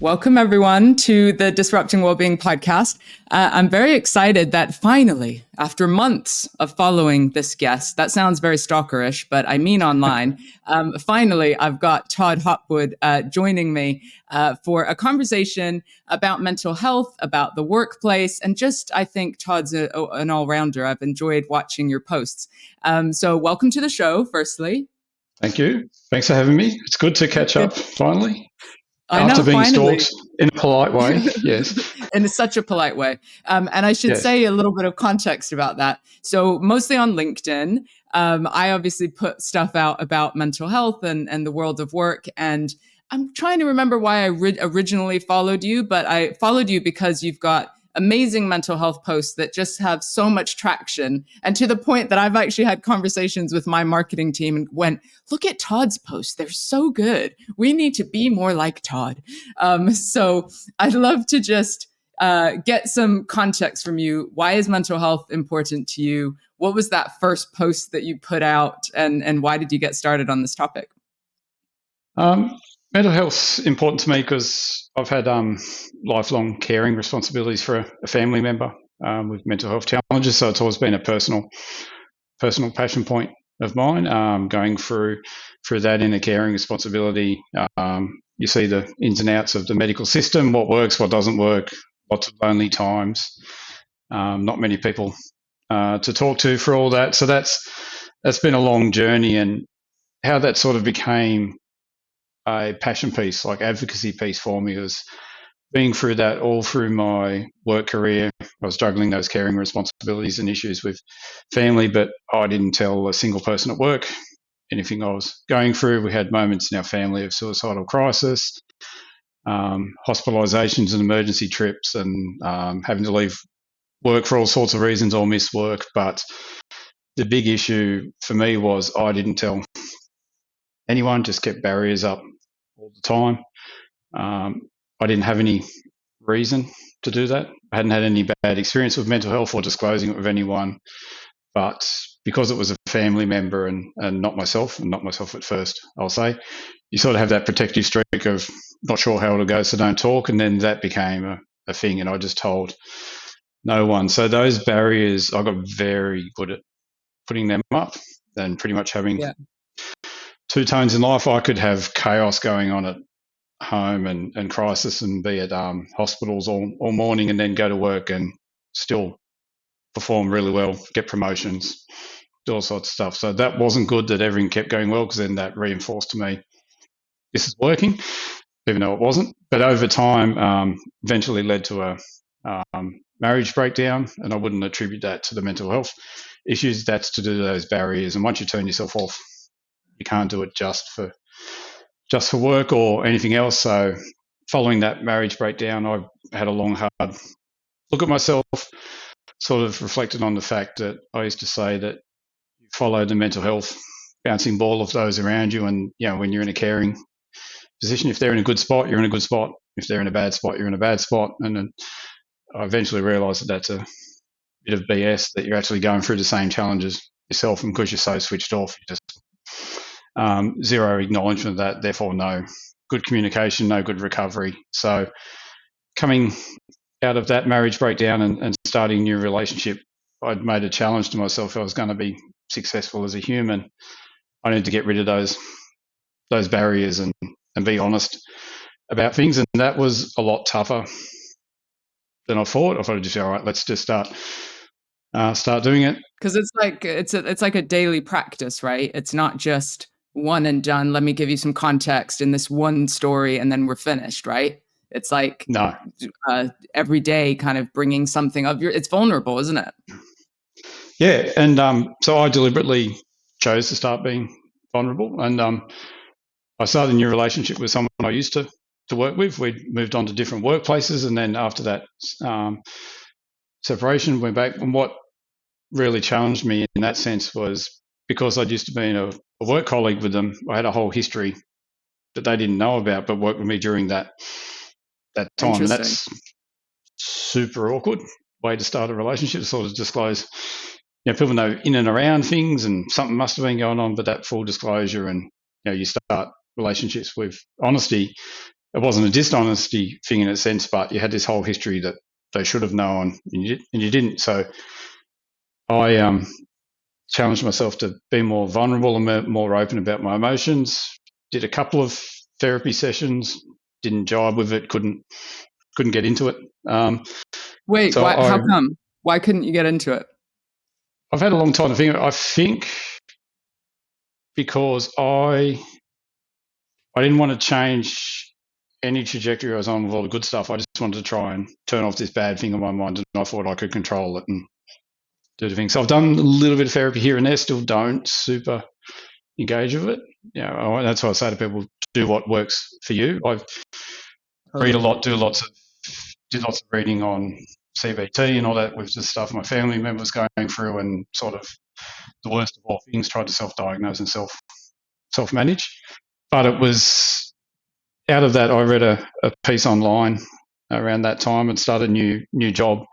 Welcome, everyone, to the Disrupting Wellbeing podcast. I'm very excited that finally, after months of following this guest, that sounds very stalkerish, but I mean online, finally, I've got Todd Hopwood joining me for a conversation about mental health, about the workplace, and just, I think Todd's an all-rounder. I've enjoyed watching your posts. So welcome to the show, firstly. Thank you. Thanks for having me. It's good to catch up, finally. After being finally. stalked in a polite way, yes. In such a polite way. And I should say a little bit of context about that. So mostly on LinkedIn, I obviously put stuff out about mental health and the world of work. And I'm trying to remember why I originally followed you, but I followed you because you've got amazing mental health posts that just have so much traction, and to the point that I've actually had conversations with my marketing team and went, look at Todd's posts. They're so good. We need to be more like Todd. So I'd love to just get some context from you. Why is mental health important to you? What was that first post that you put out, and why did you get started on this topic? Mental health's important to me because I've had lifelong caring responsibilities for a family member with mental health challenges. So it's always been a personal passion point of mine. Going through that in a caring responsibility, you see the ins and outs of the medical system, what works, what doesn't work, lots of lonely times, not many people to talk to for all that. So that's been a long journey, and how that sort of became a passion piece, like advocacy piece for me, was being through that all through my work career. I was juggling those caring responsibilities and issues with family, but I didn't tell a single person at work anything I was going through. We had moments in our family of suicidal crisis, hospitalizations and emergency trips, and having to leave work for all sorts of reasons or miss work. But the big issue for me was I didn't tell anyone, just kept barriers up all the time. I didn't have any reason to do that. I hadn't had any bad experience with mental health or disclosing it with anyone, but because it was a family member and not myself at first, I'll say, you sort of have that protective streak of not sure how it'll go, so don't talk. And then that became a thing, and I just told no one. So those barriers, I got very good at putting them up, and pretty much having two tones in life. I could have chaos going on at home and crisis and be at hospitals all morning, and then go to work and still perform really well, get promotions, do all sorts of stuff. So that wasn't good that everything kept going well, because then that reinforced to me this is working, even though it wasn't. But over time, eventually led to a marriage breakdown, and I wouldn't attribute that to the mental health issues. That's to do with those barriers. And once you turn yourself off, you can't do it just for work or anything else. So following that marriage breakdown, I had a long, hard look at myself, sort of reflected on the fact that I used to say that you follow the mental health bouncing ball of those around you. And, when you're in a caring position, if they're in a good spot, you're in a good spot. If they're in a bad spot, you're in a bad spot. And then I eventually realised that that's a bit of BS, that you're actually going through the same challenges yourself. And because you're so switched off, you just zero acknowledgement of that, therefore no good communication, no good recovery. So coming out of that marriage breakdown and starting a new relationship, I'd made a challenge to myself. If I was going to be successful as a human, I needed to get rid of those barriers and be honest about things. And that was a lot tougher than I thought. I thought I'd just say, all right, let's just start doing it. Because it's like a daily practice, right? It's not just one and done. Let me give you some context in this one story, and then we're finished, right? It's like every day, kind of bringing something of it's vulnerable, isn't it? Yeah, and so I deliberately chose to start being vulnerable, and I started a new relationship with someone I used to work with. We'd moved on to different workplaces, and then after that separation, went back. And what really challenged me in that sense was, because I'd used to be a work colleague with them, I had a whole history that they didn't know about, but worked with me during that time. And that's super awkward way to start a relationship, to sort of disclose. People know in and around things, and something must have been going on, but that full disclosure, and you start relationships with honesty, it wasn't a dishonesty thing in a sense, but you had this whole history that they should have known and you didn't. So I challenged myself to be more vulnerable and more open about my emotions. Did a couple of therapy sessions, didn't jibe with it, couldn't get into it. Wait, So why? How come? Why couldn't you get into it? I've had a long time to think. I think because I didn't want to change any trajectory I was on with all the good stuff. I just wanted to try and turn off this bad thing in my mind, and I thought I could control it and do the thing. So I've done a little bit of therapy here and there. Still don't super engage with it. That's why I say to people, do what works for you. I read a lot, did lots of reading on CBT and all that with the stuff my family members going through, and sort of the worst of all things, tried to self-diagnose and self-manage. But it was out of that, I read a piece online around that time and started a new job.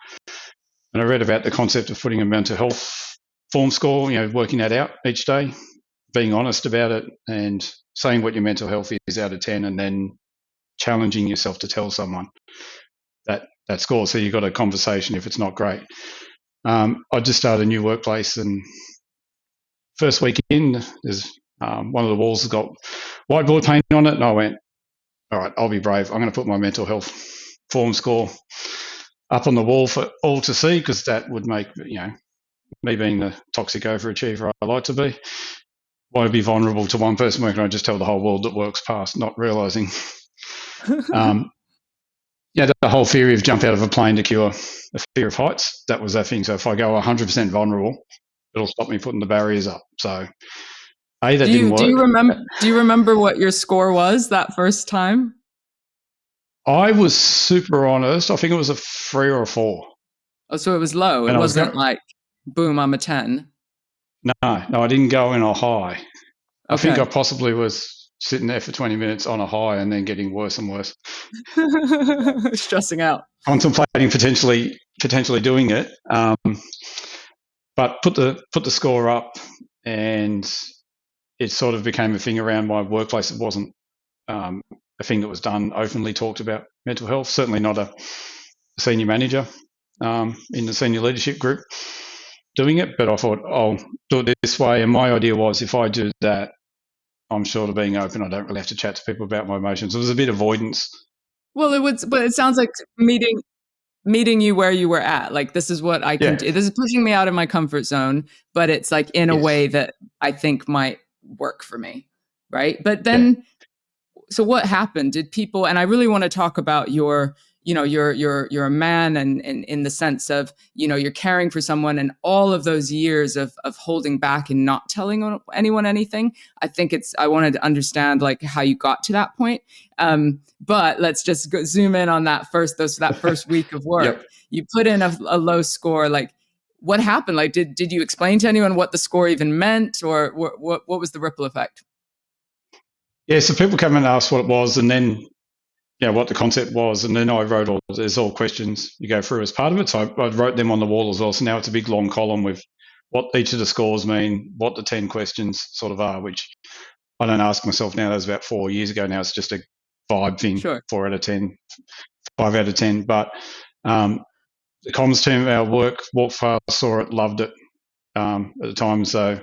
And I read about the concept of putting a mental health form score, working that out each day, being honest about it and saying what your mental health is out of 10, and then challenging yourself to tell someone that score. So you've got a conversation if it's not great. I just started a new workplace, and first week in, there's one of the walls has got whiteboard paint on it, and I went, all right, I'll be brave. I'm going to put my mental health form score up on the wall for all to see, because that would make, me being the toxic overachiever I like to be, won't be vulnerable to one person. Where can I just tell the whole world that works past, not realizing the whole theory of jump out of a plane to cure a fear of heights, that was that thing. So if I go 100% vulnerable, it'll stop me putting the barriers up. So that didn't work. Do you remember what your score was that first time? I was super honest. I think it was a 3 or a 4. Oh, so it was low. It wasn't like, boom, I'm a 10. No, I didn't go in a high. Okay. I think I possibly was sitting there for 20 minutes on a high and then getting worse and worse. Stressing out. Contemplating potentially doing it. But put the score up, and it sort of became a thing around my workplace. It wasn't a thing that was done openly, talked about mental health. Certainly not a senior manager in the senior leadership group doing it. But I thought, I'll do it this way. And my idea was, if I do that, I'm sort of being open. I don't really have to chat to people about my emotions. There was a bit of avoidance. Well, but it sounds like meeting you where you were at. Like, this is what I can do. This is pushing me out of my comfort zone, but it's like in a way that I think might work for me. Right. But then, so what happened? Did people, and I really want to talk about you're a man, and in the sense of, you're caring for someone, and all of those years of holding back and not telling anyone anything. I wanted to understand like how you got to that point. But let's just zoom in on that first week of work. Yep. You put in a low score. Like, what happened? Like, did you explain to anyone what the score even meant, or what was the ripple effect? Yeah, so people come and ask what it was, and then what the concept was, and then I wrote there's all questions you go through as part of it. So I wrote them on the wall as well. So now it's a big long column with what each of the scores mean, what the 10 questions sort of are, which I don't ask myself now. That was about 4 years ago now. It's just a vibe thing. Sure. 4 out of 10, 5 out of 10. But the comms team, our work, walked fast, saw it, loved it at the time. So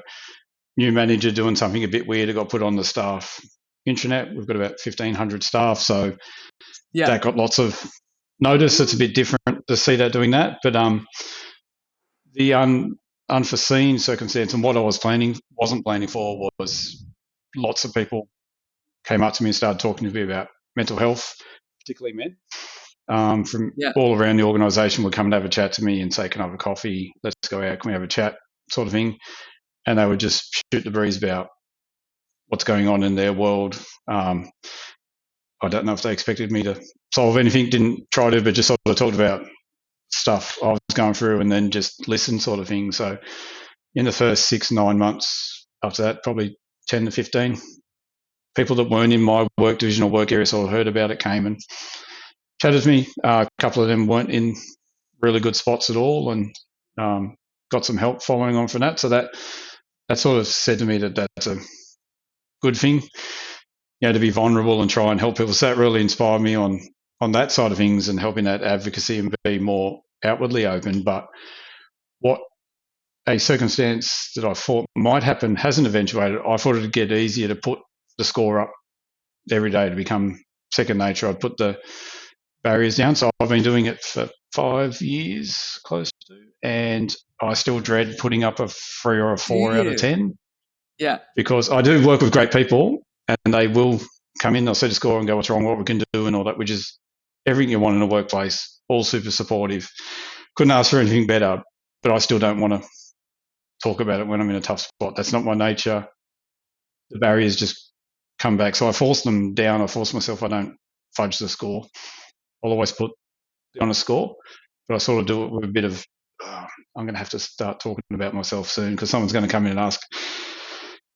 new manager doing something a bit weird, it got put on the staff intranet. We've got about 1,500 staff, so that got lots of notice. It's a bit different to see that doing that, but the unforeseen circumstance and what I wasn't planning for was lots of people came up to me and started talking to me about mental health, particularly men. From all around the organisation would come and have a chat to me and say, "Can I have a coffee? Let's go out. Can we have a chat?" sort of thing, and they would just shoot the breeze about what's going on in their world. I don't know if they expected me to solve anything, didn't try to, but just sort of talked about stuff I was going through and then just listen sort of thing. So in the first 6-9 months after that, probably 10 to 15 people that weren't in my work division or work area sort of heard about it, came and chatted to me. A couple of them weren't in really good spots at all, and got some help following on from that. So that sort of said to me that that's a good thing. to be vulnerable and try and help people. So that really inspired me on that side of things and helping that advocacy and be more outwardly open. But what a circumstance that I thought might happen hasn't eventuated. I thought it'd get easier to put the score up every day to become second nature. I'd put the barriers down. So I've been doing it for 5 years, close to, and I still dread putting up a 3 or a Do 4 out of you? 10 Yeah. because I do work with great people and they will come in, they'll set a score and go, what's wrong, what we can do and all that, which is everything you want in a workplace, all super supportive. Couldn't ask for anything better, but I still don't want to talk about it when I'm in a tough spot. That's not my nature. The barriers just come back. So I force them down. I force myself. I don't fudge the score. I'll always put the honest score, but I sort of do it with a bit of, I'm going to have to start talking about myself soon because someone's going to come in and ask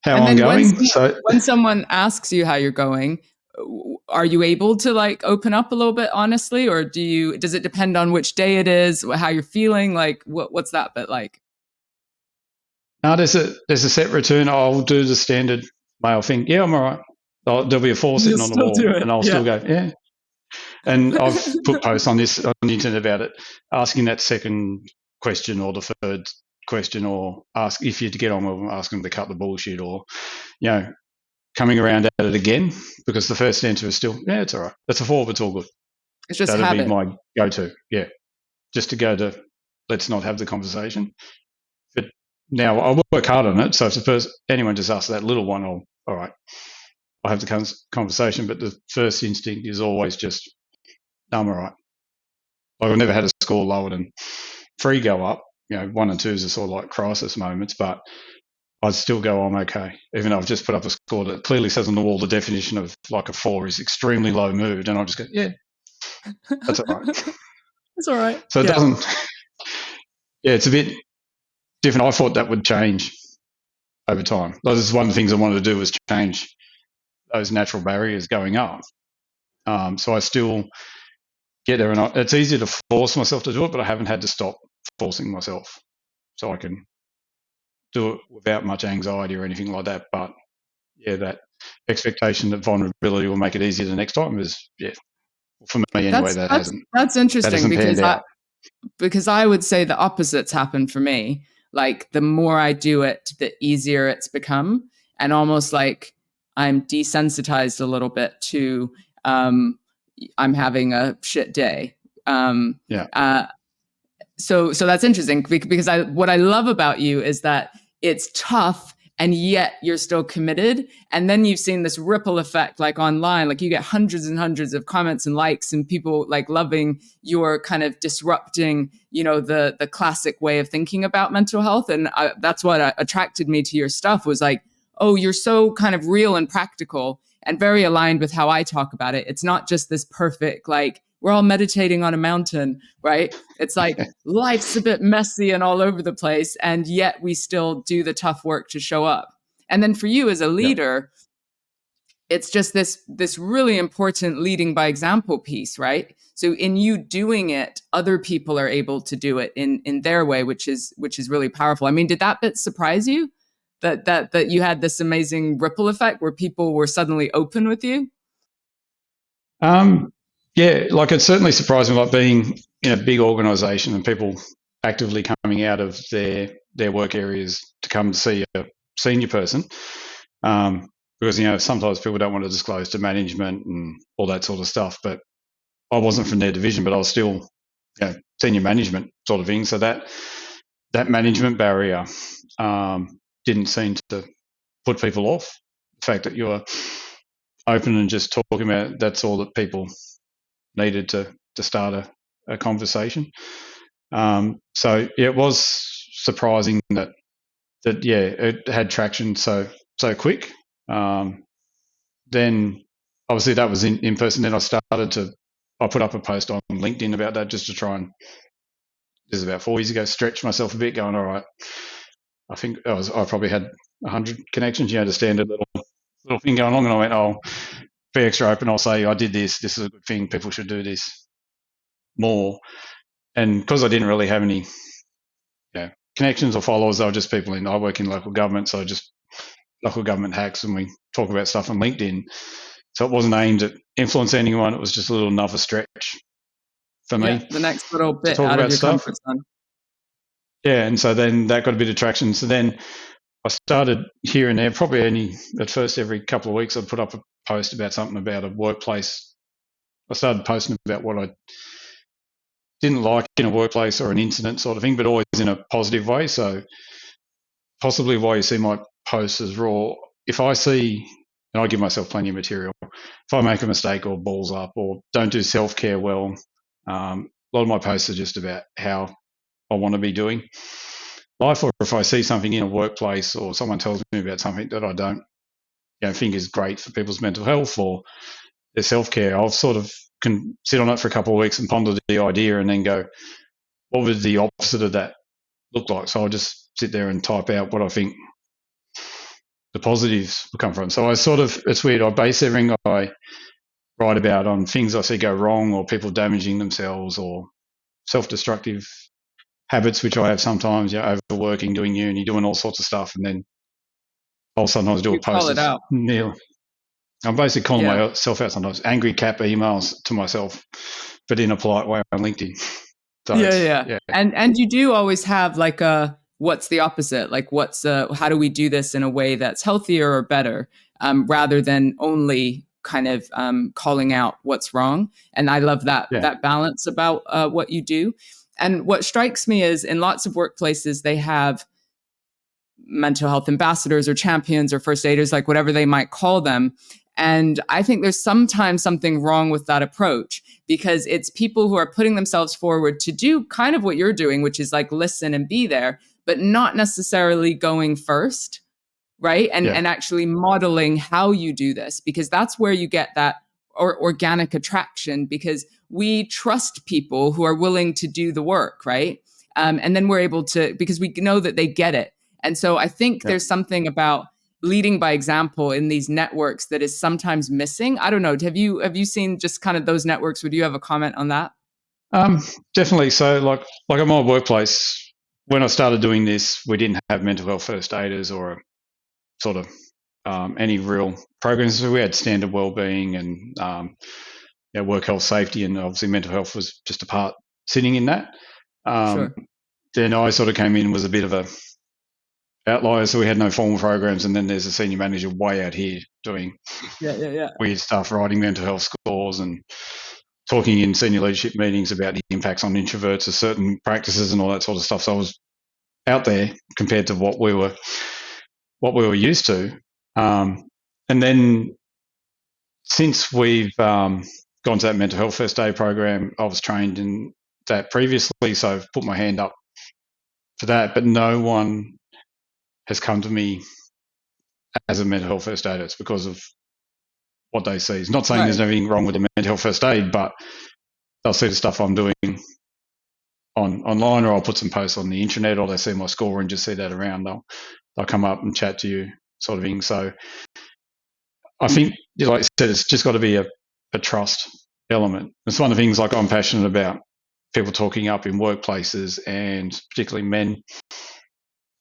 how And I'm then going. So when someone asks you how you're going, are you able to like open up a little bit honestly, or does it depend on which day it is, how you're feeling? Like what's that bit like? no, there's a set return. I'll do the standard male thing. Yeah, I'm all right. There'll be a 4 You'll sitting on the still wall, do it. and I'll Yeah. still go, yeah. And I've put posts on this on the internet about it, asking that second question or the third question, or ask if you to get on with them, ask them to cut the bullshit, or you know, coming around at it again because the first answer is still, yeah, it's all right. That's a 4, but it's all good. It's just That'd be habit. my go-to. Yeah, just to go to, let's not have the conversation. But now I work hard on it. So if anyone just asks that little one, all right, I'll have the conversation. But the first instinct is always just, no, I'm all right. I've never had a score lower than 3 go up. 1 and 2s are sort of like crisis moments, but I'd still go, I'm okay. Even though I've just put up a score that clearly says on the wall the definition of like a 4 is extremely low mood, and I'll just go, yeah, that's all right. It's all right. So it Yeah. doesn't, yeah, it's a bit different. I thought that would change over time. This is one of the things I wanted to do was change those natural barriers going up. So I still get there, and it's easier to force myself to do it, but I haven't had to stop forcing myself. So I can do it without much anxiety or anything like that. But yeah, that expectation that vulnerability will make it easier the next time is, yeah, for me anyway, That's that that's hasn't that's interesting panned out. because I would say the opposites happen for me. Like the more I do it, the easier it's become, and almost like I'm desensitized a little bit to I'm having a shit day. Um, Yeah. uh, so that's interesting because what I love about you is that it's tough and yet you're still committed, and then you've seen this ripple effect like online, like you get hundreds and hundreds of comments and likes and people like loving your kind of disrupting the classic way of thinking about mental health. And that's what attracted me to your stuff was like, oh, you're so kind of real and practical and very aligned with how I talk about it. It's not just this perfect like we're all meditating on a mountain, right? It's like life's a bit messy and all over the place, and yet we still do the tough work to show up. And then for you as a Yeah. leader, it's just this really important leading by example piece, right? So in you doing it, other people are able to do it in their way, which is really powerful. I mean, did that bit surprise you? That you had this amazing ripple effect where people were suddenly open with you? Yeah, like it certainly surprised me, like being in a big organisation and people actively coming out of their work areas to come to see a senior person, because sometimes people don't want to disclose to management and all that sort of stuff. But I wasn't from their division, but I was still senior management sort of thing. So that management barrier didn't seem to put people off. The fact that you're open and just talking about it, that's all that people needed to start a conversation. So yeah, it was surprising that yeah, it had traction so quick. Then obviously that was in person. Then I put up a post on LinkedIn about that just to try and, this is about 4 years ago, stretch myself a bit, going, all right, I think I probably had 100 connections, the standard little thing going on, and I went, oh, be extra open. I'll say I did this. This is a good thing. People should do this more. And because I didn't really have any connections or followers, they were just people I work in local government, so just local government hacks, and we talk about stuff on LinkedIn. So it wasn't aimed at influencing anyone. It was just a little another stretch for Yeah, me the next little to bit talk out of about your stuff. comfort zone. Yeah, and so then that got a bit of traction. So then I started here and there, probably only at first every couple of weeks I'd put up a post about something about a workplace. I started posting about what I didn't like in a workplace or an incident sort of thing, but always in a positive way. So possibly why you see my posts as raw. If I see, and I give myself plenty of material, if I make a mistake or balls up or don't do self-care well, a lot of my posts are just about how I want to be doing life, or if I see something in a workplace or someone tells me about something that I don't think is great for people's mental health or their self-care, I'll sort of can sit on it for a couple of weeks and ponder the idea and then go, what would the opposite of that look like? So I'll just sit there and type out what I think the positives will come from. So I sort of, it's weird, I base everything I write about on things I see go wrong or people damaging themselves or self-destructive habits, which I have sometimes, overworking, doing uni, doing all sorts of stuff. And then I'll sometimes do a You call post it that's out. nearly, I'm basically calling Yeah. myself out sometimes, angry cap emails to myself, but in a polite way on LinkedIn. So Yeah, it's, yeah. yeah, And you do always have like a what's the opposite? Like what's how do we do this in a way that's healthier or better, rather than only kind of calling out what's wrong. And I love yeah, that balance about what you do. And what strikes me is in lots of workplaces they have mental health ambassadors or champions or first aiders, like whatever they might call them. And I think there's sometimes something wrong with that approach because it's people who are putting themselves forward to do kind of what you're doing, which is like listen and be there, but not necessarily going first, right? yeah, And actually modeling how you do this, because that's where you get that organic attraction, because we trust people who are willing to do the work, right? And then we're able to, because we know that they get it. And so I think yeah. there's something about leading by example in these networks that is sometimes missing. I don't know. Have you seen just kind of those networks? Would you have a comment on that? Um, Definitely. So like at my workplace, when I started doing this, we didn't have mental health first aiders or a sort of any real programs. So we had standard wellbeing and work health safety, and obviously mental health was just a part sitting in that. Um, Sure. then I sort of came in, was a bit of a outlier, so we had no formal programs, and then there's a senior manager way out here doing Yeah, yeah, yeah. weird stuff, writing mental health scores and talking in senior leadership meetings about the impacts on introverts of certain practices and all that sort of stuff. So I was out there compared to what we were used to. And then since we've gone to that mental health first aid program, I was trained in that previously, so I've put my hand up for that. But no one has come to me as a mental health first aider. It's because of what they see. It's not saying Right. there's anything wrong with the mental health first aid, but they'll see the stuff I'm doing online, or I'll put some posts on the internet, or they see my score and just see that around. They'll come up and chat to you, sort of thing. So I think, like I said, it's just got to be a trust element. It's one of the things like I'm passionate about people talking up in workplaces, and particularly men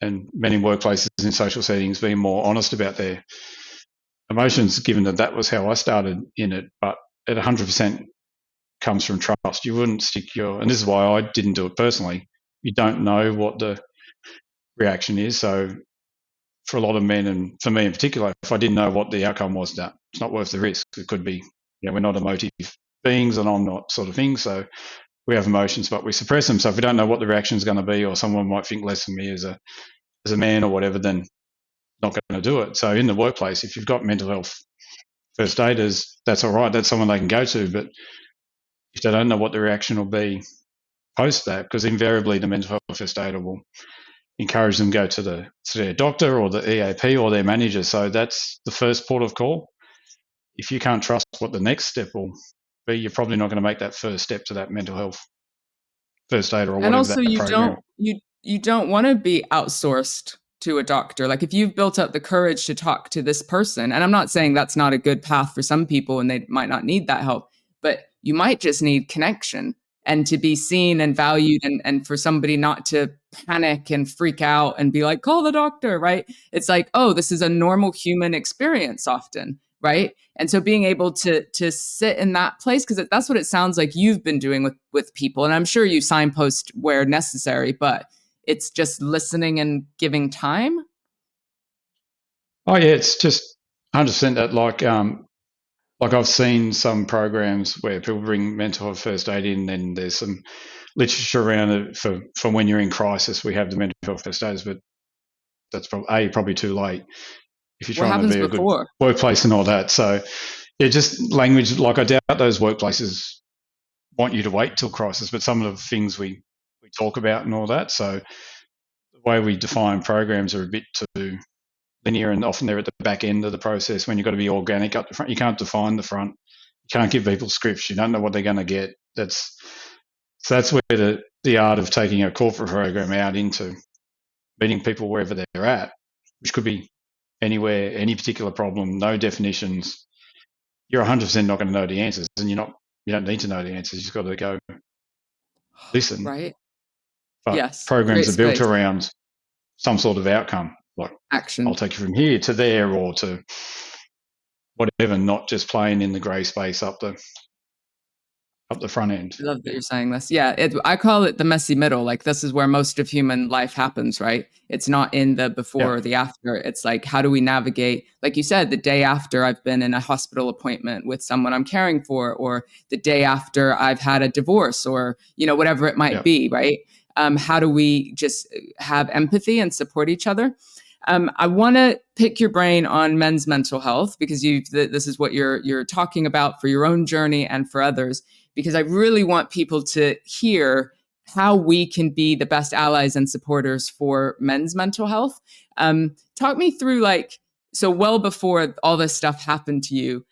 and men in workplaces in social settings being more honest about their emotions, given that that was how I started in it. But it 100% comes from trust. You wouldn't stick and this is why I didn't do it personally. You don't know what the reaction is. So for a lot of men, and for me in particular, if I didn't know what the outcome was, that it's not worth the risk. It could be, we're not emotive beings, and I'm not, sort of thing. So we have emotions, but we suppress them. So if we don't know what the reaction is going to be, or someone might think less of me as a man or whatever, then not going to do it. So in the workplace, if you've got mental health first aiders, that's all right. That's someone they can go to. But if they don't know what the reaction will be post that, because invariably the mental health first aider will encourage them to go to their doctor or the EAP or their manager. So that's the first port of call. If you can't trust what the next step will be, you're probably not going to make that first step to that mental health first aid or And whatever also that program. you don't want to be outsourced to a doctor. Like if you've built up the courage to talk to this person, and I'm not saying that's not a good path for some people and they might not need that help, but you might just need connection and to be seen and valued, and for somebody not to panic and freak out and be like, call the doctor, right? It's like, oh, this is a normal human experience often, right? And so being able to sit in that place, because that's what it sounds like you've been doing with people, and I'm sure you signpost where necessary, but it's just listening and giving time. Oh yeah, it's just 100% that. Like I've seen some programs where people bring mental health first aid in, and there's some literature around it for when you're in crisis. We have the mental health first aids, but that's probably too late if you're What trying to happens be a good before? workplace and all that. So yeah, just language. Like I doubt those workplaces want you to wait till crisis, but some of the things we talk about and all that. So the way we define programs are a bit too linear, and often they're at the back end of the process when you've got to be organic up the front. You can't define the front. You can't give people scripts. You don't know what they're going to get. That's where the art of taking a corporate program out into meeting people wherever they're at, which could be anywhere, any particular problem, no definitions. You're 100% not going to know the answers, and you don't need to know the answers. You just got to go listen. Right. But Yes. programs Create are built space. around some sort of outcome, like I'll Action. take you from here to there or to whatever, not just playing in the grey space up the front end. I love that you're saying this. Yeah, I call it the messy middle. Like this is where most of human life happens, right? It's not in the Yeah, before or the after. It's like, how do we navigate? Like you said, the day after I've been in a hospital appointment with someone I'm caring for, or the day after I've had a divorce, or whatever it might yeah. be, right? How do we just have empathy and support each other? I want to pick your brain on men's mental health because this is what you're talking about for your own journey and for others, because I really want people to hear how we can be the best allies and supporters for men's mental health. Talk me through, like, so well before all this stuff happened to you,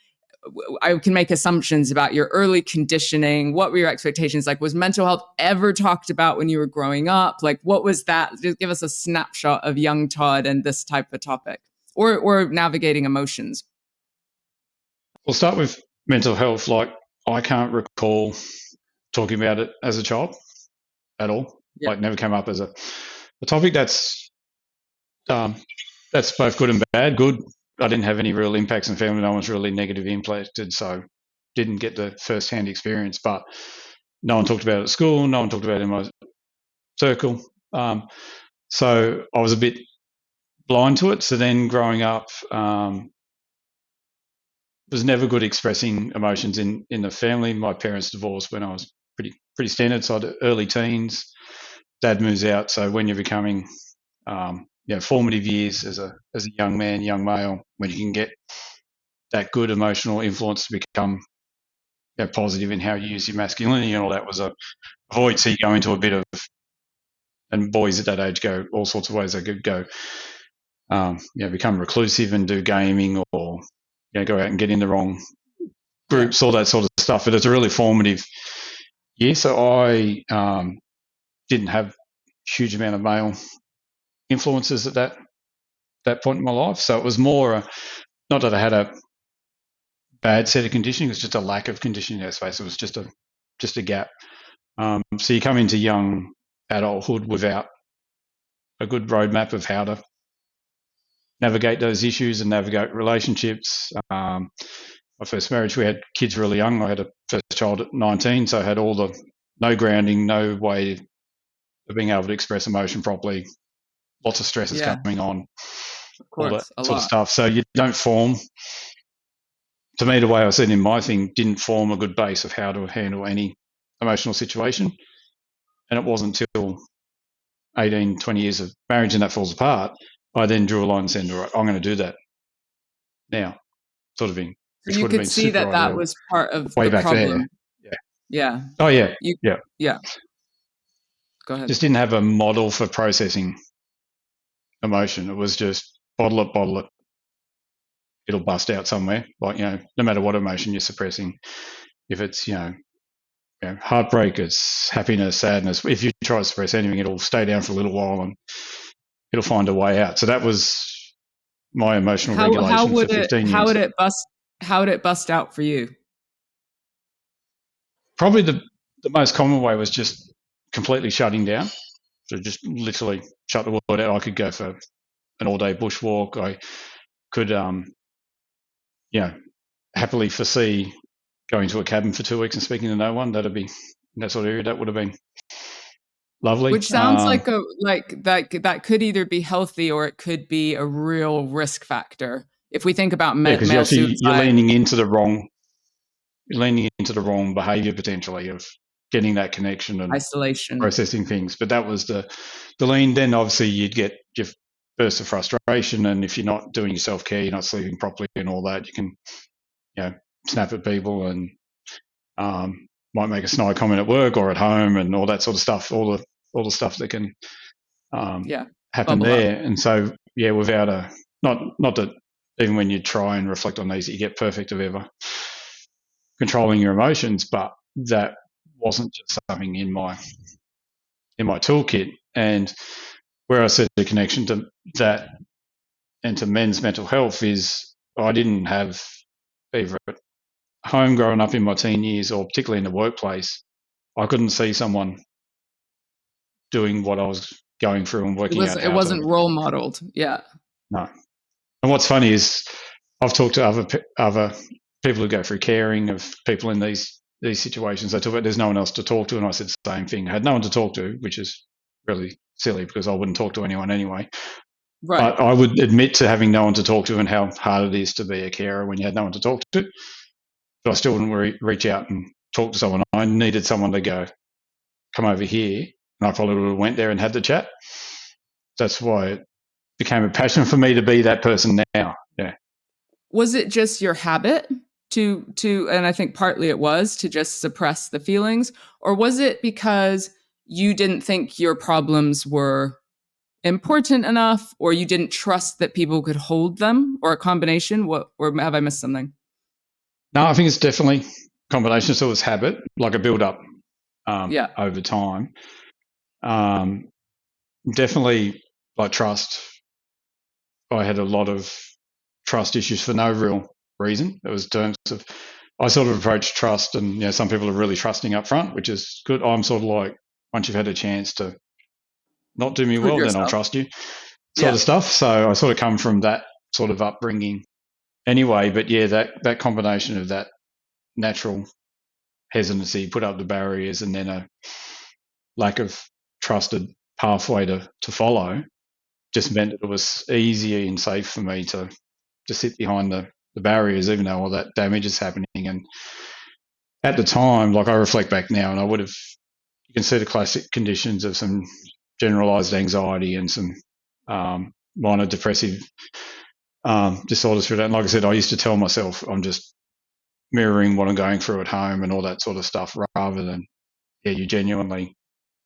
I can make assumptions about your early conditioning. What were your expectations? Like, was mental health ever talked about when you were growing up? Like, what was that? Just give us a snapshot of young Todd and this type of topic, or navigating emotions. We'll start with mental health. Like I can't recall talking about it as a child at all. Yeah. Like never came up as a topic. Um, that's both good and bad. Good, I didn't have any real impacts in family. No one's really negative impacted, so didn't get the first-hand experience. But no one talked about it at school. No one talked about it in my circle. So I was a bit blind to it. So then growing up, was never good expressing emotions in the family. My parents divorced when I was pretty standard, so early teens. Dad moves out, so when you're becoming formative years as a young man, young male, when you can get that good emotional influence to become positive in how you use your masculinity and all that was a void. So you go into a bit of, and boys at that age go all sorts of ways. They could go, become reclusive and do gaming, or go out and get in the wrong groups, all that sort of stuff. But it's a really formative year. So I didn't have a huge amount of male influences at that point in my life. So it was more, not that I had a bad set of conditioning, it was just a lack of conditioning in that space. It was just a gap. So you come into young adulthood without a good roadmap of how to navigate those issues and navigate relationships. My first marriage, we had kids really young. I had a first child at 19, so I had all the no grounding, no way of being able to express emotion properly. Lots of stresses coming on, Of all that course, a sort of lot. stuff. So you don't form. To me, the way I said in my thing, didn't form a good base of how to handle any emotional situation. And it wasn't until 18, 20 years of marriage and that falls apart, I then drew a line and said, all right, I'm going to do that now, sort of thing, So which you would have could been see super that that ideal was part of way the back there. problem. Yeah. Yeah. Oh, yeah. You. Yeah. Yeah. Go ahead. Just didn't have a model for processing emotion. It was just bottle it. It'll bust out somewhere. Like, no matter what emotion you're suppressing, if it's, heartbreak, it's happiness, sadness. If you try to suppress anything, it'll stay down for a little while and it'll find a way out. So that was my emotional How regulation for would it 15 how years. would it bust how would it bust out for you? Probably the most common way was just completely shutting down. So just literally shut the world out. I could go for an all-day bushwalk. I could, happily foresee going to a cabin for 2 weeks and speaking to no one. That'd be, in that sort of area, that would have been lovely. Which sounds like that could either be healthy or it could be a real risk factor. If we think about because male you're suicide, leaning into the wrong behaviour potentially of getting that connection and isolation. processing things. But that was the lean. Then obviously you'd get your burst of frustration, and if you're not doing your self-care, you're not sleeping properly and all that, you can snap at people and might make a snide comment at work or at home and all that sort of stuff, all the stuff that can happen there. And so without not that even when you try and reflect on these, you get perfect of ever controlling your emotions, but that wasn't just something in my toolkit. And where I said the connection to that and to men's mental health is I didn't have either at home growing up in my teen years or particularly in the workplace, I couldn't see someone doing what I was going through and working out how it wasn't role modeled. Yeah. No. And what's funny is I've talked to other people who go through caring of people in these situations. They talk about there's no one else to talk to, and I said the same thing. I had no one to talk to, which is really silly because I wouldn't talk to anyone anyway. Right. But I would admit to having no one to talk to and how hard it is to be a carer when you had no one to talk to. But I still wouldn't reach out and talk to someone. I needed someone to go, come over here, and I probably would have went there and had the chat. That's why it became a passion for me to be that person now. Yeah. Was it just your habit to and I think partly it was to just suppress the feelings, or was it because you didn't think your problems were important enough, or you didn't trust that people could hold them, or a combination? Or have I missed something? No, I think it's definitely a combination. So it was habit, like a build up over time. Definitely like trust. I had a lot of trust issues for no real reason. It was terms of, I sort of approach trust, and some people are really trusting up front, which is good. I'm sort of like, once you've had a chance to not do me well, then I'll trust you, sort of stuff. So I sort of come from that sort of upbringing anyway. But that combination of that natural hesitancy, put up the barriers, and then a lack of trusted pathway to follow just meant that it was easier and safe for me to sit behind the barriers, even though all that damage is happening. And at the time, like I reflect back now, and you can see the classic conditions of some generalized anxiety and some minor depressive disorders through that. And like I said, I used to tell myself I'm just mirroring what I'm going through at home and all that sort of stuff, rather than, you genuinely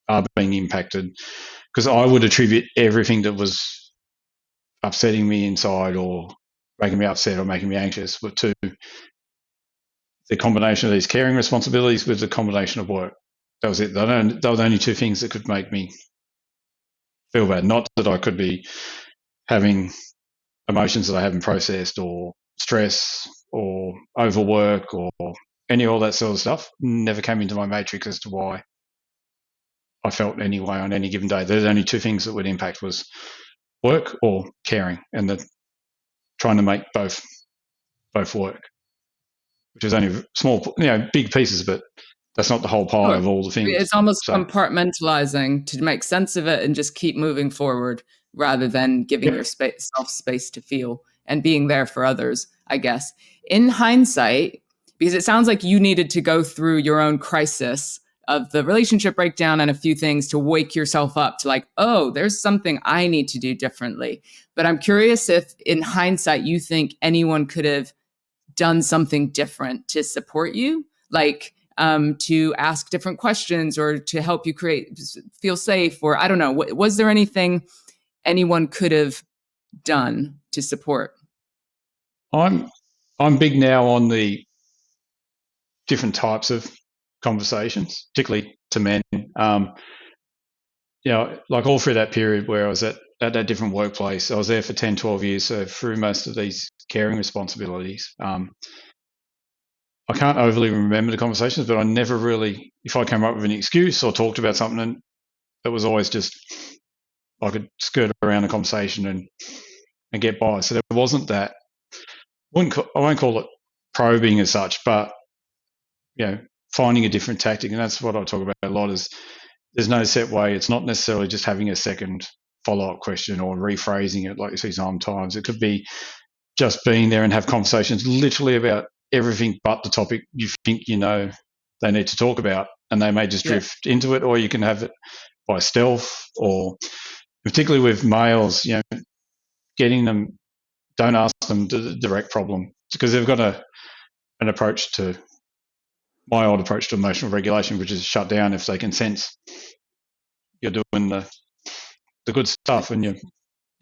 are being impacted. Because I would attribute everything that was upsetting me inside or making me upset or making me anxious to the combination of these caring responsibilities with the combination of work. That was it. They were the only two things that could make me feel bad. Not that I could be having emotions that I haven't processed, or stress or overwork or all that sort of stuff. Never came into my matrix as to why I felt anyway on any given day. There's only two things that would impact, was work or caring, and trying to make both work, which is only small, big pieces, but that's not the whole pie of all the things. It's almost compartmentalizing to make sense of it and just keep moving forward, rather than giving yourself space to feel and being there for others, I guess. In hindsight, because it sounds like you needed to go through your own crisis of the relationship breakdown and a few things to wake yourself up to like, oh, there's something I need to do differently. But I'm curious if in hindsight, you think anyone could have done something different to support you, like to ask different questions or to help you feel safe, or I don't know. Was there anything anyone could have done to support? I'm big now on the different types of conversations, particularly to men. Like all through that period where I was at that different workplace, I was there for 10, 12 years. So through most of these caring responsibilities, I can't overly remember the conversations, but I never really, if I came up with an excuse or talked about something, it was always just, I could skirt around the conversation and get by. So there wasn't that I won't call it probing as such, but finding a different tactic. And that's what I talk about a lot, is there's no set way. It's not necessarily just having a second follow-up question or rephrasing it like you see sometimes. It could be just being there and have conversations literally about everything but the topic you think they need to talk about, and they may just drift into it, or you can have it by stealth, or particularly with males, getting them, don't ask them the direct problem, because they've got an approach to, my old approach to emotional regulation, which is shut down if they can sense you're doing the good stuff and you're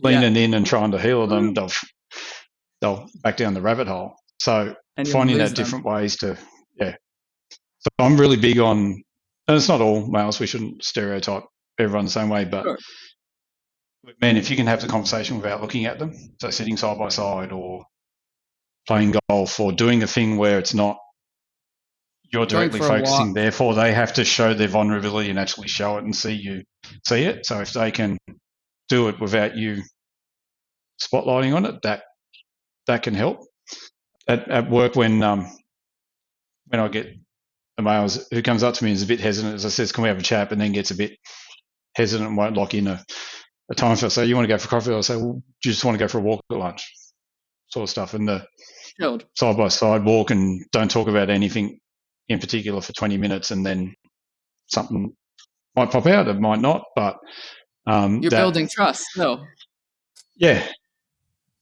leaning in and trying to heal them, they'll back down the rabbit hole. So finding that different ways to, So I'm really big on, and it's not all males, we shouldn't stereotype everyone the same way, but with men, if you can have the conversation without looking at them, so sitting side by side or playing golf or doing a thing where it's not you're directly focusing, therefore they have to show their vulnerability and actually show it and see it. So if they can do it without you spotlighting on it, that can help. At work, when I get the males who comes up to me and is a bit hesitant, as I says, can we have a chat, and then gets a bit hesitant and won't lock in a time for, say, you want to go for coffee? I'll say, well, do you just want to go for a walk at lunch? Sort of stuff. And the side by side walk, and don't talk about anything in particular for 20 minutes, and then something might pop out, it might not, but you're building trust still. Yeah.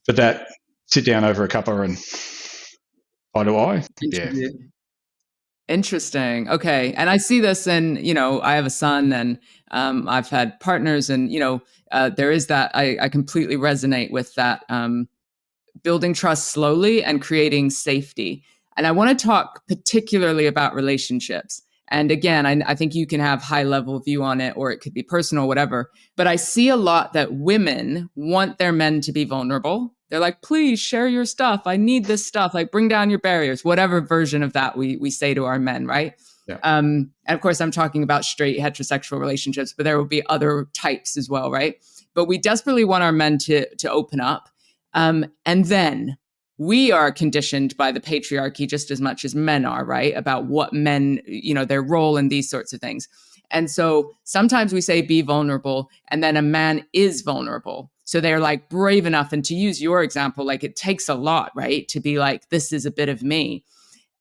But that sit down over a cuppa and eye to eye. Yeah. Interesting. Okay. And I see this in, I have a son, and I've had partners, and, there is that, I completely resonate with that, building trust slowly and creating safety. And I want to talk particularly about relationships. And again, I think you can have high level view on it, or it could be personal, whatever. But I see a lot that women want their men to be vulnerable. They're like, please share your stuff. I need this stuff. Like, bring down your barriers, whatever version of that we say to our men, right? Yeah. And of course, I'm talking about straight heterosexual relationships, but there will be other types as well, right? But we desperately want our men to open up. And then we are conditioned by the patriarchy just as much as men are, right? About what men, their role in these sorts of things. And so sometimes we say be vulnerable, and then a man is vulnerable. So they're like brave enough. And to use your example, like, it takes a lot, right? To be like, this is a bit of me.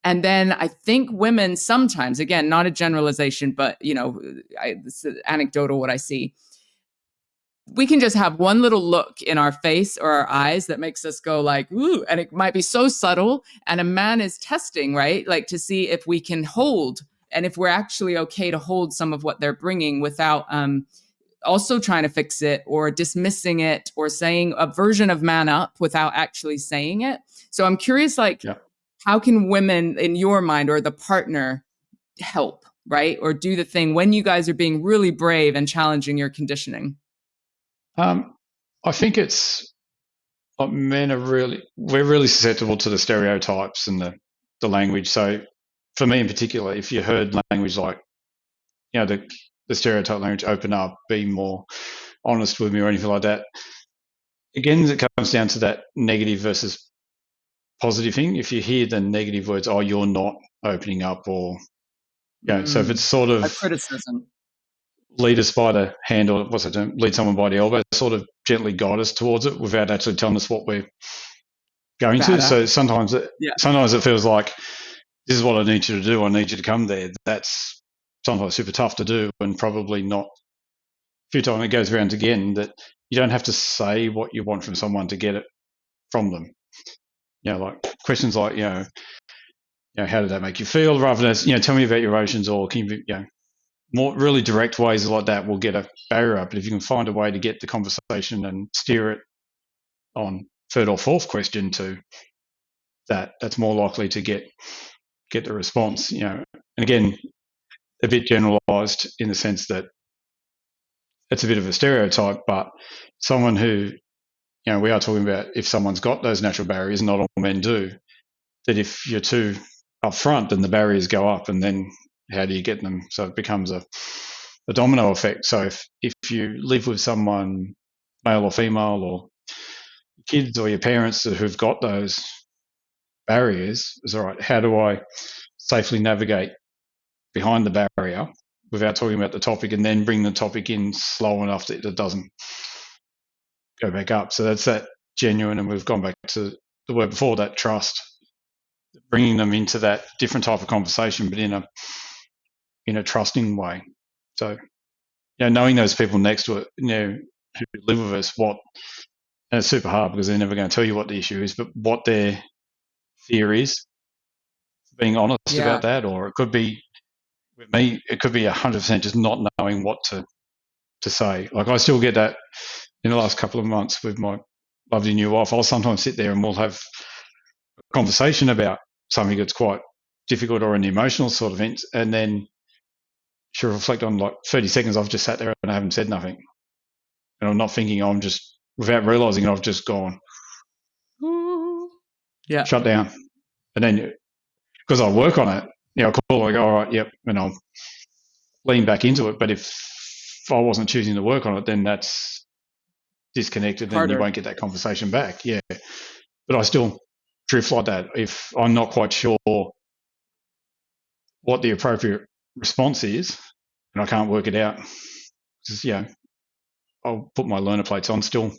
And then I think women sometimes, again, not a generalization, but, this is anecdotal what I see. We can just have one little look in our face or our eyes that makes us go like, ooh, and it might be so subtle. And a man is testing, right? Like, to see if we can hold, and if we're actually okay to hold some of what they're bringing without also trying to fix it or dismissing it or saying a version of man up without actually saying it. So I'm curious, how can women in your mind, or the partner, help, right? Or do the thing when you guys are being really brave and challenging your conditioning? I think it's men we're really susceptible to the stereotypes and the language. So for me in particular, if you heard language like, the stereotype language, open up, be more honest with me, or anything like that, again, it comes down to that negative versus positive thing. If you hear the negative words, oh, you're not opening up, or, so if it's sort of a criticism, lead us by the hand, or what's it, lead someone by the elbow, sort of gently guide us towards it without actually telling us what we're going to. So sometimes it feels like, this is what I need you to do. I need you to come there. That's sometimes super tough to do, and probably not. A few times it goes around again that you don't have to say what you want from someone to get it from them. Like questions like, how did that make you feel? Rather than, tell me about your emotions, or can you, more really direct ways like that will get a barrier up. But if you can find a way to get the conversation and steer it on third or fourth question to that's more likely to get the response. And again, a bit generalized in the sense that it's a bit of a stereotype, but someone who, we are talking about, if someone's got those natural barriers, not all men do, that if you're too upfront, then the barriers go up, and then how do you get them? So it becomes a domino effect. So if you live with someone, male or female, or kids or your parents who've got those barriers is, all right, how do I safely navigate behind the barrier without talking about the topic, and then bring the topic in slow enough that it doesn't go back up. So that's that genuine, and we've gone back to the word before, that trust, bringing them into that different type of conversation, but in a trusting way. So, knowing those people next to it, who live with us, and it's super hard because they're never going to tell you what the issue is, but what their fear is, being honest Yeah. about that. Or it could be, with me, it could be 100% just not knowing what to say. Like, I still get that in the last couple of months with my lovely new wife. I'll sometimes sit there and we'll have a conversation about something that's quite difficult or an emotional sort of event, and then she'll reflect on like 30 seconds. I've just sat there and I haven't said nothing. And I'm not thinking, I'm just, without realizing it, I've just gone, yeah, shut down. And then, because I work on it, I'll call, I go, all right, yep, and I'll lean back into it. But if I wasn't choosing to work on it, then that's disconnected, and you won't get that conversation back. Yeah. But I still drift like that if I'm not quite sure what the appropriate response is and I can't work it out. Just, I'll put my learner plates on, still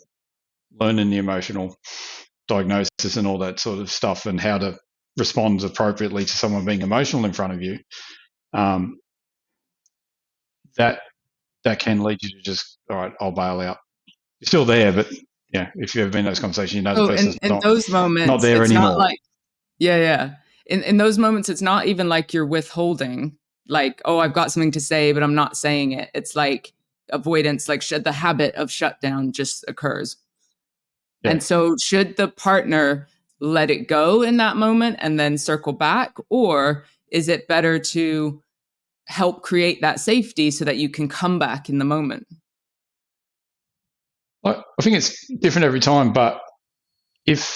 learning the emotional diagnosis and all that sort of stuff, and how to respond appropriately to someone being emotional in front of you. That can lead you to just, all right, I'll bail out. You're still there, but if you've ever been in those conversations, the person's in those moments, not there it's anymore. not like, in those moments, it's not even like you're withholding, like, oh, I've got something to say, but I'm not saying it. It's like avoidance, like the habit of shutdown just occurs. Yeah. And so should the partner let it go in that moment and then circle back? Or is it better to help create that safety so that you can come back in the moment? I think it's different every time, but if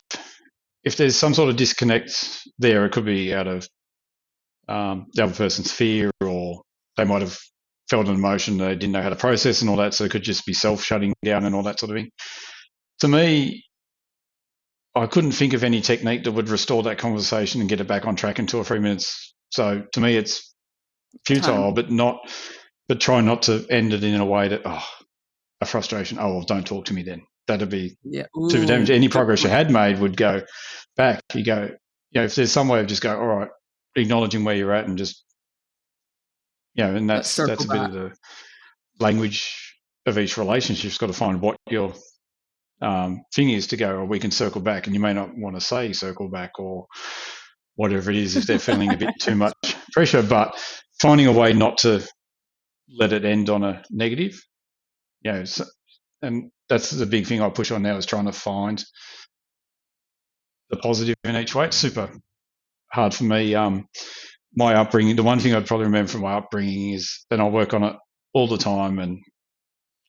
there's some sort of disconnect there, it could be out of the other person's fear, or they might have felt an emotion they didn't know how to process and all that, so it could just be self-shutting down and all that sort of thing. To me, I couldn't think of any technique that would restore that conversation and get it back on track in 2 or 3 minutes. So to me, it's futile, but try not to end it in a way that, a frustration. Oh, well, don't talk to me then. That'd be too damaging. Any progress you had made would go back. You go, if there's some way of just go, all right, acknowledging where you're at and just, and that's a bit of the language of each relationship. You've got to find what your thing is to go, or we can circle back, and you may not want to say circle back or whatever it is if they're feeling a bit too much pressure, but finding a way not to let it end on a negative. And that's the big thing I push on now, is trying to find the positive in each way. It's super hard for me. My upbringing, the one thing I'd probably remember from my upbringing is, and I work on it all the time and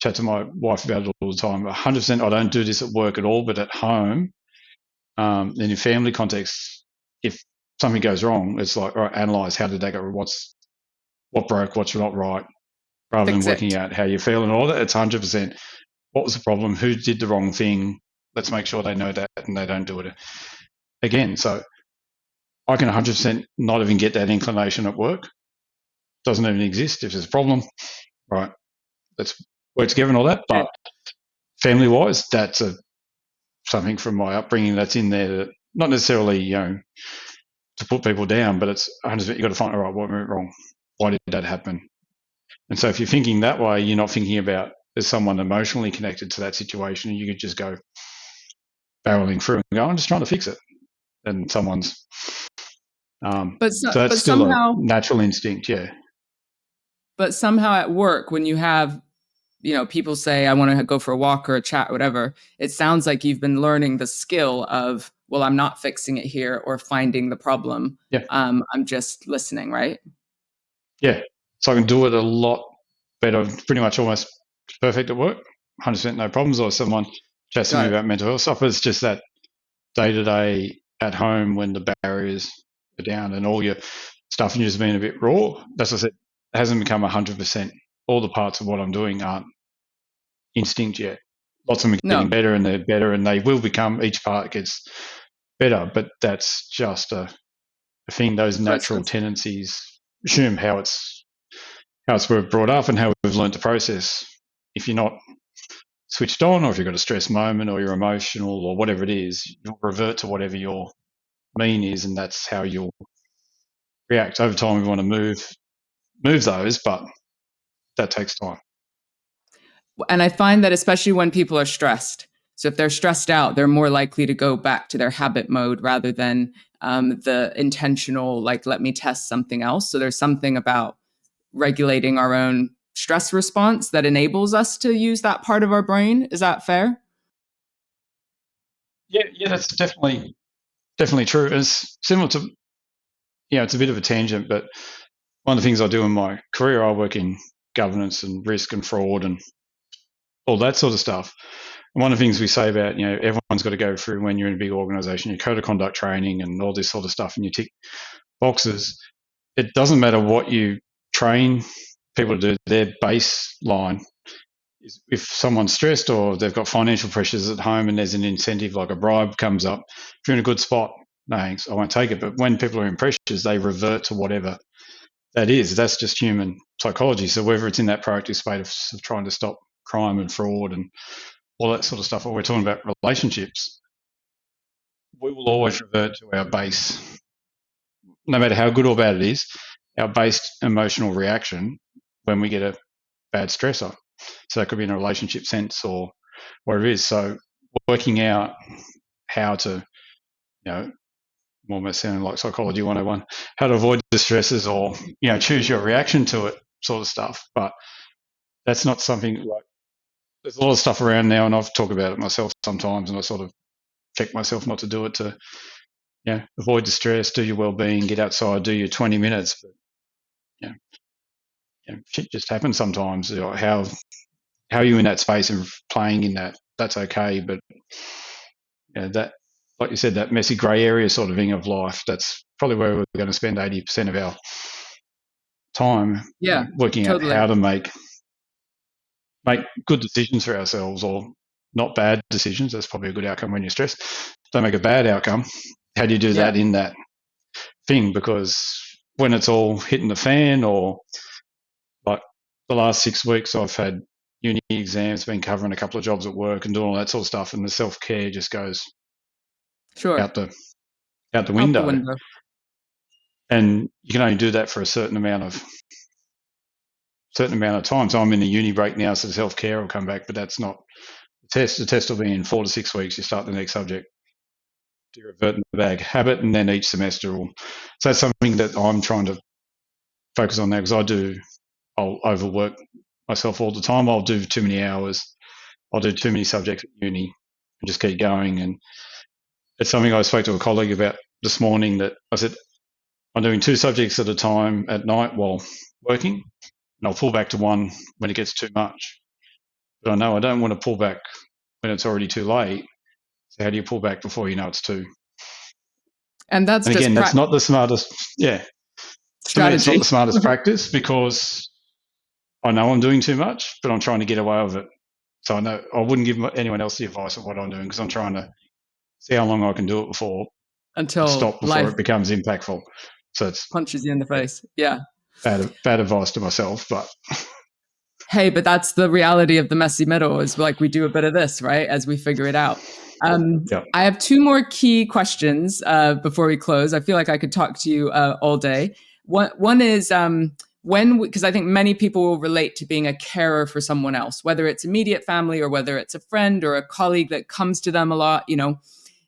chat to my wife about it all the time. 100%, I don't do this at work at all, but at home, and in family contexts, if something goes wrong, it's like, all right, analyze, how did that go? What broke? What's not right? Rather than working out how you feel and all that. It's 100%. What was the problem? Who did the wrong thing? Let's make sure they know that and they don't do it again. So I can 100% not even get that inclination at work. Doesn't even exist. If there's a problem, right, let's work together and all that. But family-wise, that's something from my upbringing that's in there, that not necessarily, to put people down, but it's 100%. You've got to find, all right, what went wrong? Why did that happen? And so if you're thinking that way, you're not thinking about, there's someone emotionally connected to that situation, and you could just go barreling through and go, I'm just trying to fix it. And someone's, so that's still somehow, a natural instinct, yeah. But somehow at work, when you have, people say, I want to go for a walk or a chat, or whatever, it sounds like you've been learning the skill of, well, I'm not fixing it here or finding the problem. Yeah. I'm just listening, right? Yeah. So I can do it a lot better, pretty much almost perfect at work, 100% no problems. Or someone chats to me about mental health stuff. It's just that day-to-day at home, when the barriers are down and all your stuff and you're just being a bit raw, that's what I said, it hasn't become 100%. All the parts of what I'm doing aren't instinct yet. Lots of them are getting better, and they're better, and they will become, each part gets better, but that's just a thing. Those natural Process. tendencies assume how it's we're brought up and how we've learned to process. If you're not switched on, or if you've got a stress moment, or you're emotional, or whatever it is, you'll revert to whatever your mean is, and that's how you'll react. Over time, we want to move those, but that takes time. And I find that especially when people are stressed. So if they're stressed out, they're more likely to go back to their habit mode rather than the intentional, like, let me test something else. So there's something about regulating our own stress response that enables us to use that part of our brain. Is that fair? Yeah, that's definitely true. It's similar to, it's a bit of a tangent, but one of the things I do in my career, I work in governance and risk and fraud and all that sort of stuff. And one of the things we say about, everyone's got to go through when you're in a big organisation, your code of conduct training and all this sort of stuff, and you tick boxes. It doesn't matter what you train people to do, their baseline is, if someone's stressed or they've got financial pressures at home and there's an incentive like a bribe comes up, if you're in a good spot, no thanks, I won't take it. But when people are in pressures, they revert to whatever that is. That's just human psychology. So whether it's in that proactive space of trying to stop crime and fraud and all that sort of stuff, or we're talking about relationships, we will always revert to our base, no matter how good or bad it is, our base emotional reaction when we get a bad stressor. So that could be in a relationship sense or whatever it is. So working out how to, almost sounding like psychology 101, how to avoid the stresses or, choose your reaction to it sort of stuff. But that's not something like, there's a lot of stuff around now, and I've talked about it myself sometimes, and I sort of check myself not to do it to, avoid the stress, do your wellbeing, get outside, do your 20 minutes. But, shit just happens sometimes. How are you in that space and playing in that? That's okay. But, that, like you said, that messy grey area sort of thing of life, that's probably where we're going to spend 80% of our time, Yeah, working out totally. how to make good decisions for ourselves, or not bad decisions. That's probably a good outcome when you're stressed. Don't make a bad outcome. How do you do Yeah, that in that thing? Because when it's all hitting the fan, or like the last 6 weeks, I've had uni exams, been covering a couple of jobs at work and doing all that sort of stuff, and the self-care just goes sure. out the Out the window. window. And you can only do that for a certain amount of time. So I'm in the uni break now, so self-care will come back, but that's not the test. The test will be in 4 to 6 weeks. You start the next subject, do revert in the bag habit, and then each semester will. So that's something that I'm trying to focus on now, because I'll overwork myself all the time. I'll do too many hours. I'll do too many subjects at uni and just keep going. And it's something I spoke to a colleague about this morning, that I said, I'm doing 2 subjects at a time at night while working, and I'll pull back to one when it gets too much. But I know I don't want to pull back when it's already too late. So how do you pull back before you know it's too? And that's And just again, that's not the smartest. Yeah, to me, it's not strategy. the smartest practice, because I know I'm doing too much, but I'm trying to get away with it. So I know I wouldn't give anyone else the advice of what I'm doing, because I'm trying to see how long I can do it before I Until stop, before life it becomes impactful. So it's, punches you in the yeah, face. Yeah. bad advice to myself, but Hey, but that's the reality of the messy middle, is like we do a bit of this, right? As we figure it out. yeah. I have 2 more key questions before we close. I feel like I could talk to you all day. One is because I think many people will relate to being a carer for someone else, whether it's immediate family or whether it's a friend or a colleague that comes to them a lot,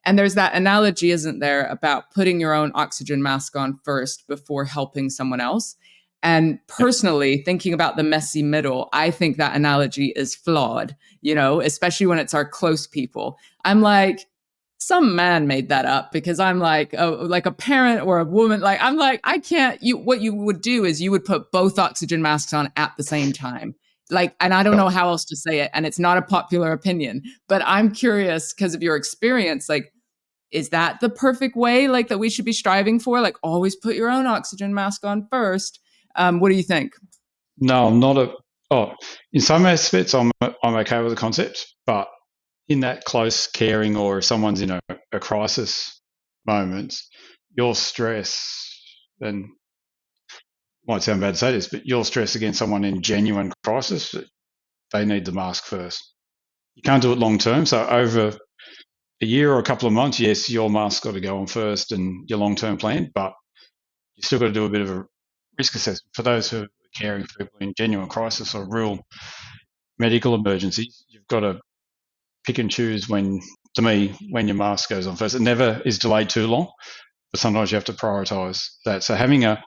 And there's that analogy, isn't there, about putting your own oxygen mask on first before helping someone else. And Yep. personally, thinking about the messy middle, I think that analogy is flawed, especially when it's our close people. I'm like, some man made that up, because I'm like, like a parent or a woman. Like, I'm like, I can't. What you would do is you would put both oxygen masks on at the same time. Like, and I don't Yep. know how else to say it. And it's not a popular opinion, but I'm curious because of your experience. Like, is that the perfect way, like, that we should be striving for? Like, always put your own oxygen mask on first. What do you think? No, I'm not a. Oh, in some aspects, I'm okay with the concept, but in that close caring, or if someone's in a crisis, moments, your stress, and might sound bad to say this, but your stress against someone in genuine crisis, they need the mask first. You can't do it long term. So over a year or a couple of months, yes, your mask's got to go on first and your long term plan, but you still got to do a bit of a risk assessment for those who are caring for people in genuine crisis or real medical emergencies. You've got to pick and choose when, to me, when your mask goes on first. It never is delayed too long, but sometimes you have to prioritize that. So having a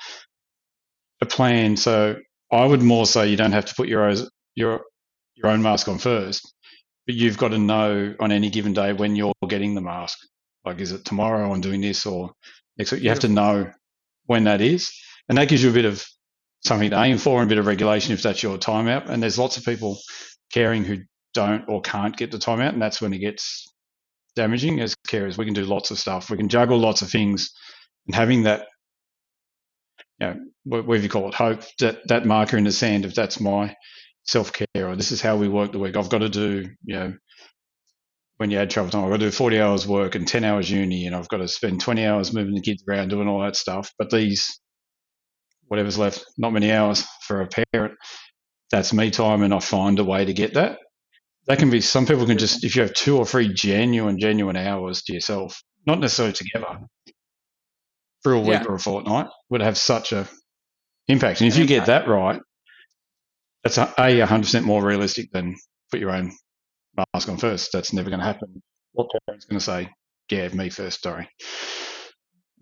plan. So I would more say you don't have to put your own mask on first, but you've got to know on any given day when you're getting the mask. Like, is it tomorrow I'm doing this or next week? You have to know when that is, and that gives you a bit of something to aim for and a bit of regulation if that's your timeout. And there's lots of people caring who don't or can't get the timeout, and that's when it gets damaging. As carers, we can do lots of stuff. We can juggle lots of things, and having that, whatever you call it, hope, that marker in the sand, if that's my self-care or this is how we work the week, I've got to do, when you add travel time, I've got to do 40 hours work and 10 hours uni, and I've got to spend 20 hours moving the kids around, doing all that stuff. But these, whatever's left, not many hours for a parent, that's me time, and I find a way to get that. That can be, some people can just, if you have 2 or 3 genuine hours to yourself, not necessarily together, for a week or a fortnight, would have such a impact. And if you get that right, that's 100% more realistic than put your own mask on first. That's never going to happen. What parent's going to say, yeah, me first, sorry.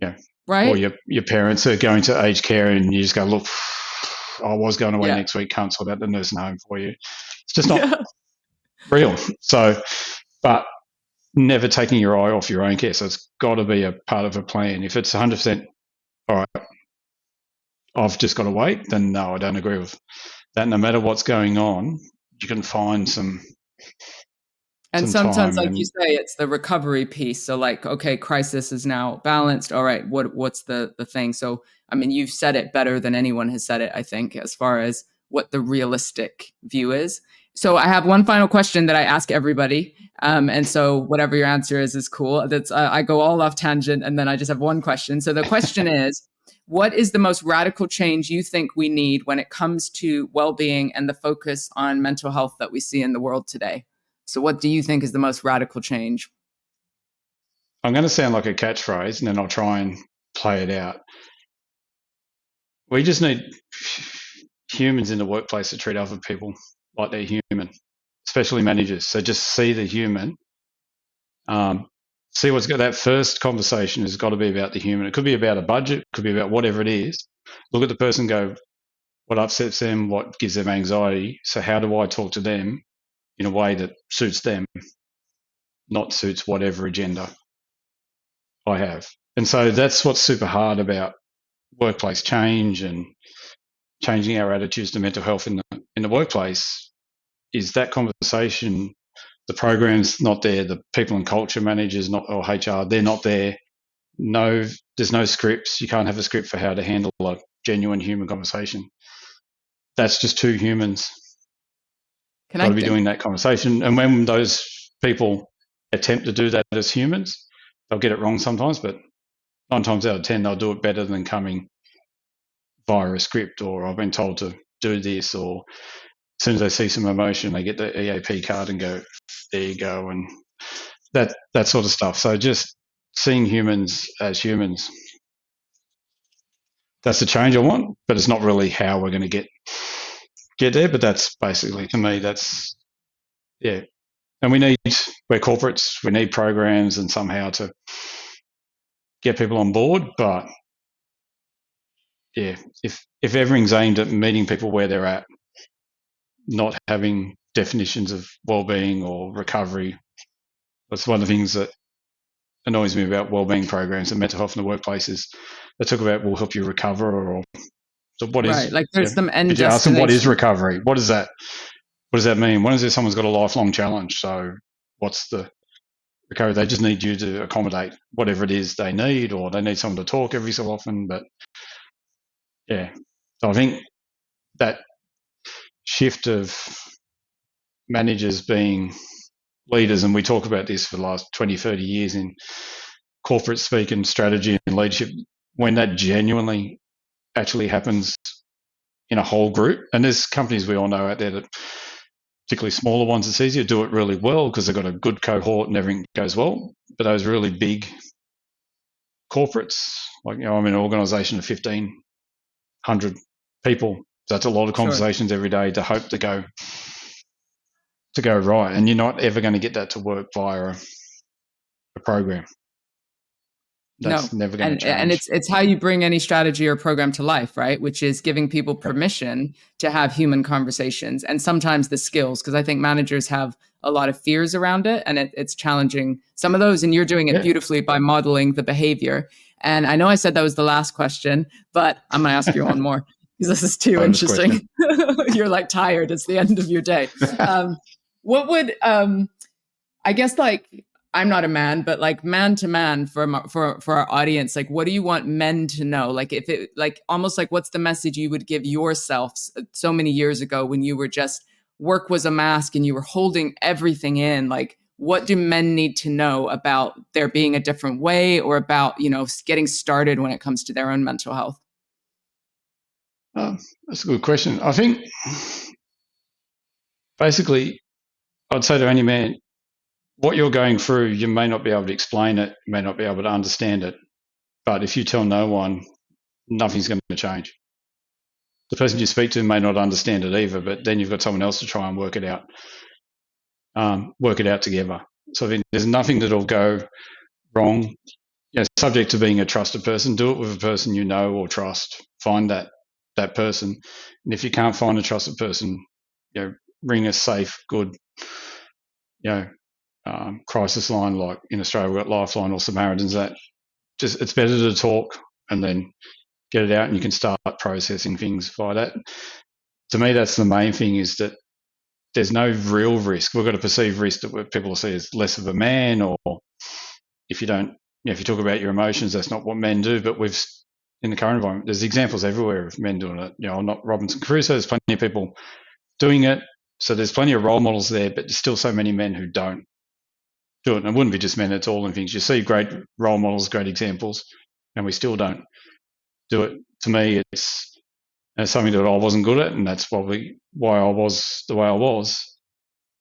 Yeah. Right. Or your parents are going to aged care and you just go, look, I was going away next week, can't sort out the nursing home for you. It's just not real. So, but never taking your eye off your own care. So it's got to be a part of a plan. If it's 100%, all right, I've just got to wait, then no, I don't agree with that. No matter what's going on, you can find some And sometimes, like and you say, it's the recovery piece. So like, okay, crisis is now balanced. All right, what's the thing? So, I mean, you've said it better than anyone has said it, I think, as far as what the realistic view is. So I have one final question that I ask everybody. And so whatever your answer is cool. That's I go all off tangent and then I just have one question. So the question is, what is the most radical change you think we need when it comes to well-being and the focus on mental health that we see in the world today? So what do you think is the most radical change? I'm going to sound like a catchphrase and then I'll try and play it out. We just need humans in the workplace to treat other people like they're human, especially managers. So just see the human. See what's got that first conversation has got to be about the human. It could be about a budget, it could be about whatever it is. Look at the person, go, what upsets them, what gives them anxiety. So how do I talk to them in a way that suits them, not suits whatever agenda I have? And so that's what's super hard about workplace change and changing our attitudes to mental health in the workplace, is that conversation. The program's not there. The people and culture managers, not, or HR, they're not there. No, there's no scripts. You can't have a script for how to handle a genuine human conversation. That's just two humans got to be doing that conversation. And when those people attempt to do that as humans, they'll get it wrong sometimes, but 9 times out of 10, they'll do it better than coming via a script, or I've been told to do this, or as soon as they see some emotion, they get the EAP card and go, there you go, and that sort of stuff. So just seeing humans as humans, that's the change I want, but it's not really how we're going to get there. But that's basically, to me, that's, yeah. And we're corporates, we need programs and somehow to get people on board. But yeah, if everything's aimed at meeting people where they're at, not having definitions of well-being or recovery, that's one of the things that annoys me about wellbeing programs and mental health in the workplace is they talk about will help you recover, or so what is, like there's some end destination. You ask them, what is recovery? What does that mean? When is it someone's got a lifelong challenge? So what's the recovery? They just need you to accommodate whatever it is they need, or they need someone to talk every so often. But yeah, so I think that shift of managers being leaders, and we talk about this for the last 20, 30 years in corporate speak and strategy and leadership, when that genuinely actually happens in a whole group. And there's companies we all know out there that, particularly smaller ones, it's easier to do it really well because they've got a good cohort and everything goes well. But those really big corporates, like, I'm in an organization of 1,500 people. So that's a lot of conversations every day to hope to go right. And you're not ever going to get that to work via a program. That's never going to change. And it's how you bring any strategy or program to life, right? Which is giving people permission to have human conversations, and sometimes the skills, because I think managers have a lot of fears around it, and it's challenging some of those. And you're doing it beautifully by modeling the behavior. And I know I said that was the last question, but I'm going to ask you one more because this is too interesting. You're like tired. It's the end of your day. What would, I guess, like, I'm not a man, but like man to man for our audience, like, what do you want men to know? Like, if it, like, almost like, what's the message you would give yourself so many years ago when you were just, work was a mask and you were holding everything in? Like, what do men need to know about there being a different way, or about, getting started when it comes to their own mental health? That's a good question. I think basically I'd say to any man, what you're going through, you may not be able to explain it, you may not be able to understand it, but if you tell no one, nothing's going to change. The person you speak to may not understand it either, but then you've got someone else to try and work it out together. So I think there's nothing that'll go wrong. Subject to being a trusted person, do it with a person you know or trust. Find that person, and if you can't find a trusted person, ring a safe, good, crisis line, like in Australia we've got Lifeline or Samaritans. That just, it's better to talk and then get it out, and you can start processing things via that. To me, that's the main thing, is that there's no real risk. We've got a perceived risk that people will see as less of a man, or if you don't, if you talk about your emotions, that's not what men do. But in the current environment, there's examples everywhere of men doing it. I'm not Robinson Crusoe. There's plenty of people doing it. So there's plenty of role models there, but there's still so many men who don't do it. And it wouldn't be just men, it's all in things. You see great role models, great examples, and we still don't do it. To me, it's something that I wasn't good at, and that's probably why I was the way I was,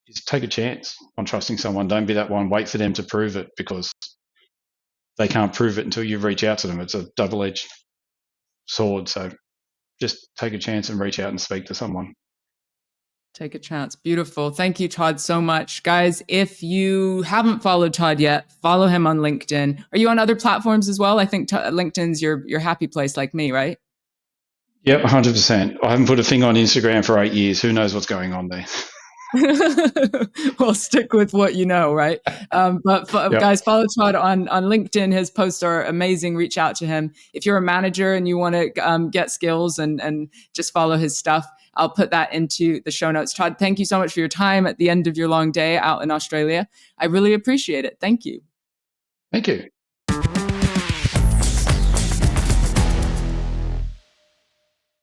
is take a chance on trusting someone. Don't be that one, wait for them to prove it, because they can't prove it until you reach out to them. It's a double-edged sword. So just take a chance and reach out and speak to someone. Take a chance. Beautiful. Thank you, Todd, so much. Guys, if you haven't followed Todd yet, follow him on LinkedIn. Are you on other platforms as well? I think LinkedIn's your happy place, like me, right? Yep, 100%. I haven't put a thing on Instagram for 8 years. Who knows what's going on there? Well, stick with what you know, right? Guys, follow Todd on LinkedIn. His posts are amazing. Reach out to him. If you're a manager and you want to get skills and just follow his stuff, I'll put that into the show notes. Todd, thank you so much for your time at the end of your long day out in Australia. I really appreciate it. Thank you. Thank you.